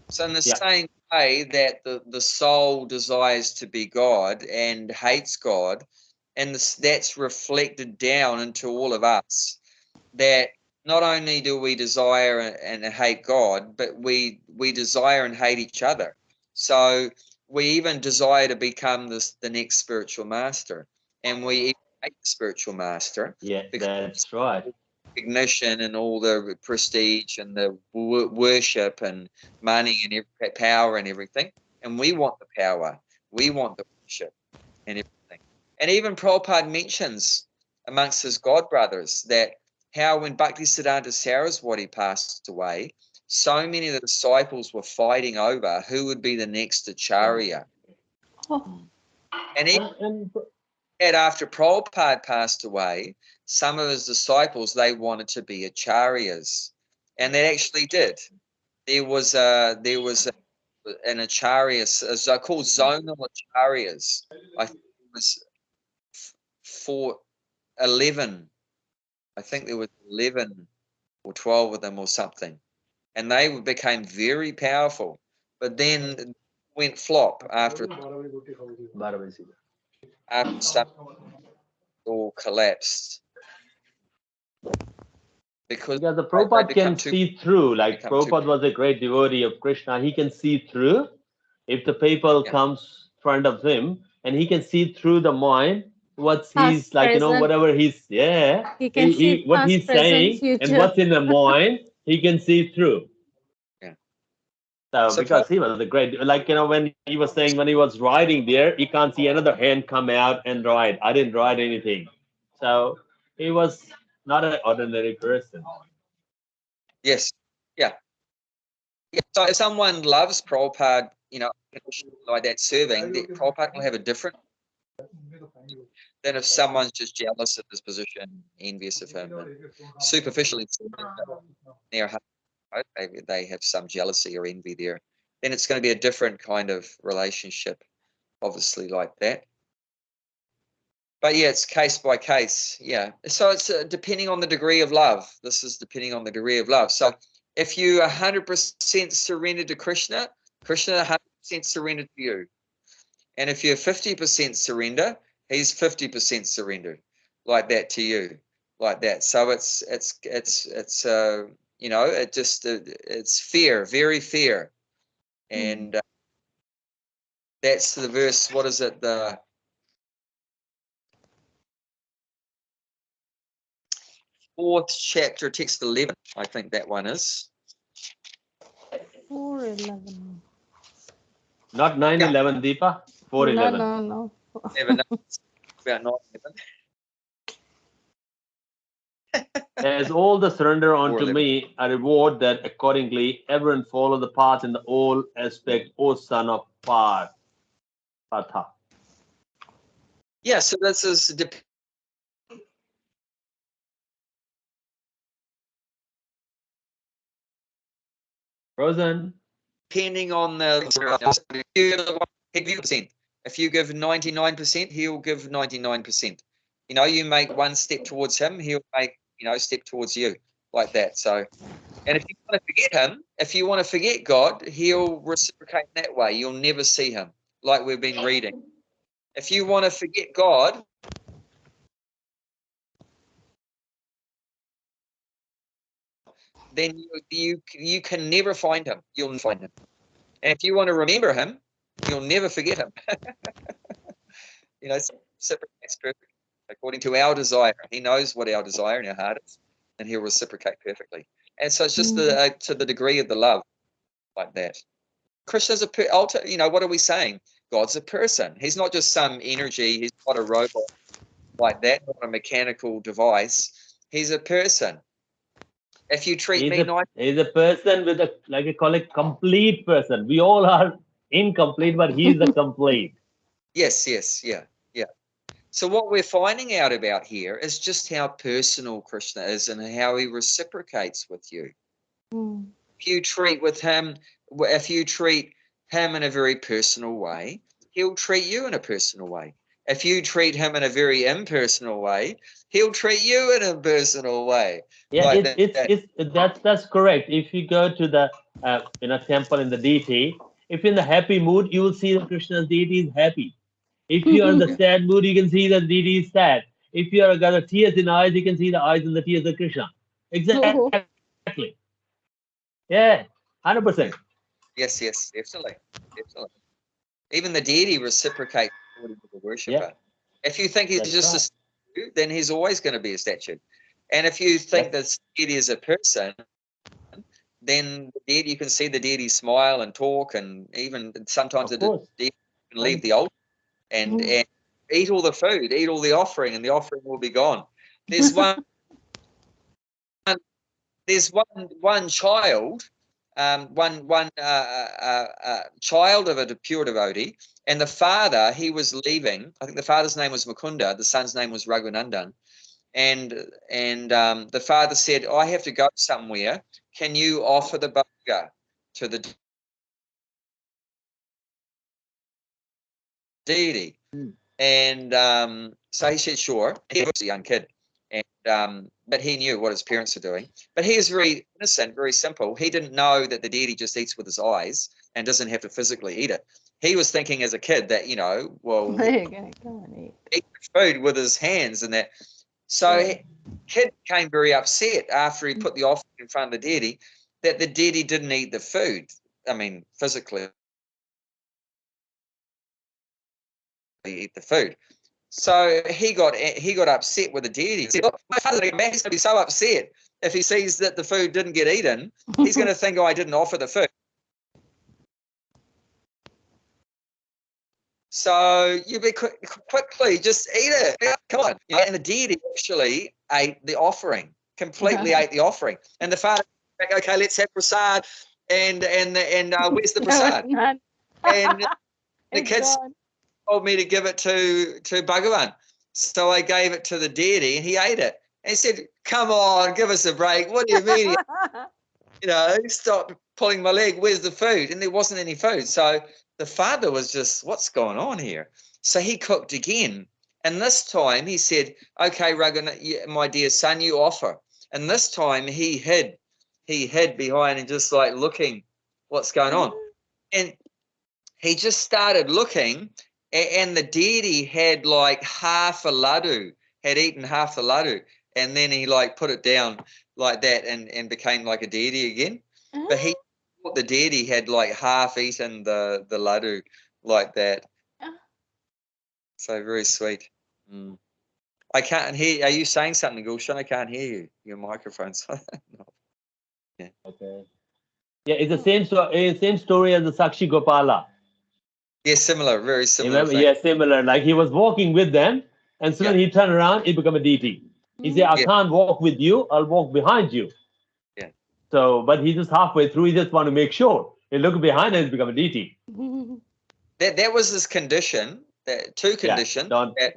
So in the Yeah. same way that the soul desires to be God and hates God, and that's reflected down into all of us, that not only do we desire and hate God, but we desire and hate each other. So we even desire to become the next spiritual master, and we even hate the spiritual master. yeah, because that's right. recognition and all the prestige and the worship and money and power and everything. And we want the power. We want the worship and everything. And even Prabhupada mentions amongst his God brothers that how when Bhaktisiddhanta Saraswati passed away, so many of the disciples were fighting over who would be the next Acharya. And even after Prabhupada passed away, some of his disciples, they wanted to be acharyas, and they actually did. There was an acharya, called zonal acharyas. I think it was 11. I think there was 11 or 12 of them or something, and they became very powerful. But then went flop after some all collapsed. Because the they Prabhupada become can see through. Like, become too- Prabhupada was a great devotee of Krishna. He can see through. If the people Yeah. comes in front of him, and he can see through the mind, what's he's Past, like, present. whatever he's, He can see what past, he's present, saying, future. and what's in the mind, he can see through. Yeah. So, So because he was a great, like, when he was saying, when he was riding there, he can't see another hand come out and ride. I didn't ride anything. So he was not an ordinary person. Yes. Yeah. So if someone loves Prabhupada, like that serving, Prabhupada will have a different than if someone's just jealous of his position, envious of him, and superficially near heart, they have some jealousy or envy there. Then it's going to be a different kind of relationship, obviously, like that. But yeah, it's case by case. Yeah. So it's depending on the degree of love. This is depending on the degree of love. So if you 100% surrendered to Krishna, Krishna 100% surrendered to you. And if you're 50% surrender, he's 50% surrendered, like that to you, like that. So it's it's fair, very fair. And that's the verse. What is it? The fourth chapter, text 11. I think that one is. 4:11. Not 9/11, Deepa. 4/11. No. Never know. It's about 9/11. As all the surrender unto 4:11. me, I reward that accordingly everyone follow the path in the all aspect, O son of Partha. Yeah. So this is Frozen. depending on the 50%. If you give 99%, he'll give 99%. You make one step towards him, he'll make a step towards you, like that. So, and if you want to forget him, if you want to forget God, he'll reciprocate in that way. You'll never see him, like we've been reading. If you want to forget God, then you can never find him. You'll never find him. And if you want to remember him, you'll never forget him. Reciprocates perfectly according to our desire. He knows what our desire in our heart is, and he'll reciprocate perfectly. And so it's just to the degree of the love, like that. Krishna's what are we saying? God's a person. He's not just some energy. He's not a robot like that, not a mechanical device. He's a person. If you treat me nice, He's a person with a, like I call it, complete person. We all are incomplete, but he's a complete. yes, yeah. So what we're finding out about here is just how personal Krishna is and how he reciprocates with you. Mm. If you treat him in a very personal way, he'll treat you in a personal way. If you treat him in a very impersonal way, he'll treat you in a personal way. Yeah, Like that's correct. If you go to the temple in the deity, if you're in the happy mood, you will see that Krishna's deity is happy. If you are in the sad mood, you can see that deity is sad. If you are got the tears in eyes, you can see the eyes and the tears of Krishna. Exactly. Yeah, 100%. Yes, definitely. Even the deity reciprocates with the worshipper. Yeah, If you think he's that's just a right. statue, then he's always going to be a statue. And if you think that deity is a person, then the deity, you can see the deity smile and talk, and even sometimes Of the course. deity can leave the altar and eat all the food, eat all the offering, and the offering will be gone. There's one child, child of a pure devotee, and the father, he was leaving. I think the father's name was Mukunda, the son's name was Raghunandan, and the father said, "I have to go somewhere. Can you offer the bhoga to the deity?" And so he said, "Sure." He was a young kid, and but he knew what his parents were doing. But he is very innocent, very simple. He didn't know that the deity just eats with his eyes and doesn't have to physically eat it. He was thinking as a kid that, well, There you go. Come on, eat. eat the food with his hands and that. So kid became very upset after he put the offering in front of the deity that the deity didn't eat the food. I mean, physically eat the food. So he got upset with the deity. He said, "Look, my father's he's going to be so upset if he sees that the food didn't get eaten. He's going to think, I didn't offer the food." So you be quickly just eat it. Come on. And the deity actually ate the offering, completely ate the offering. And the father, okay, let's have prasad. And where's the prasad? None. And the It's kids gone. told me to give it to Bhagavan. So I gave it to the deity and he ate it. And he said, "Come on, give us a break. What do you mean?" Stop pulling my leg. Where's the food? And there wasn't any food. So the father was just, what's going on here? So he cooked again. And this time he said, "Okay, Raghunath, my dear son, you offer." And this time he hid behind and just like looking what's going on. And he just started looking, and the deity had like half a laddu, had eaten half the laddu, and then he like put it down like that and became like a deity again. But he thought the deity had like half eaten the laddu like that. So very sweet. I can't hear. Are you saying something, Gulshan? I can't hear you. Your microphone's no. Yeah. Okay. Yeah, it's the same story as the Sakshi Gopala. Yeah, similar, very similar. Remember? Yeah, similar. Like he was walking with them, and soon he turned around, he became a deity. He said, "I can't walk with you. I'll walk behind you." Yeah. So, but he just halfway through, he just want to make sure. He looked behind and he's become a deity. That was his condition. Two conditions. That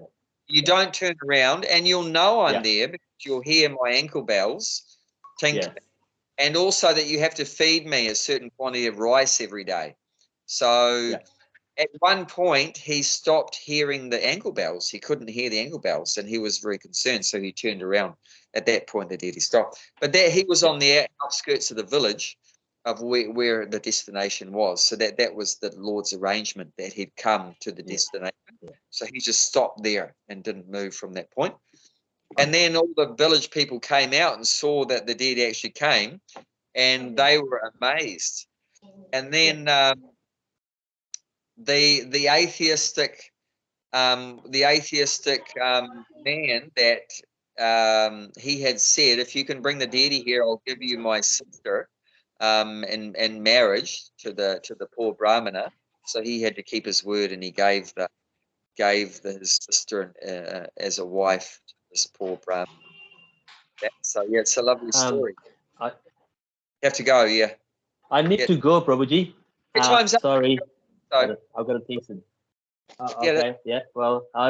you don't turn around, and you'll know I'm there because you'll hear my ankle bells tinkling. And also that you have to feed me a certain quantity of rice every day. So at one point he stopped hearing the ankle bells. He couldn't hear the ankle bells, and he was very concerned. So he turned around. At that point, the deity stopped. But he was on the outskirts of the village of where the destination was. So that was the Lord's arrangement, that he'd come to the destination. So he just stopped there and didn't move from that point. And then all the village people came out and saw that the deity actually came, and they were amazed. And then the atheistic man that he had said, "If you can bring the deity here, I'll give you my sister in marriage to the poor brahmana." So he had to keep his word, and he gave his sister as a wife to this poor brahmana. So yeah, it's a lovely story. You have to go, yeah. I need Yeah. to go, Prabhuji. Your time's up. Sorry, So, I've got to think. Yeah, Okay, yeah. Well,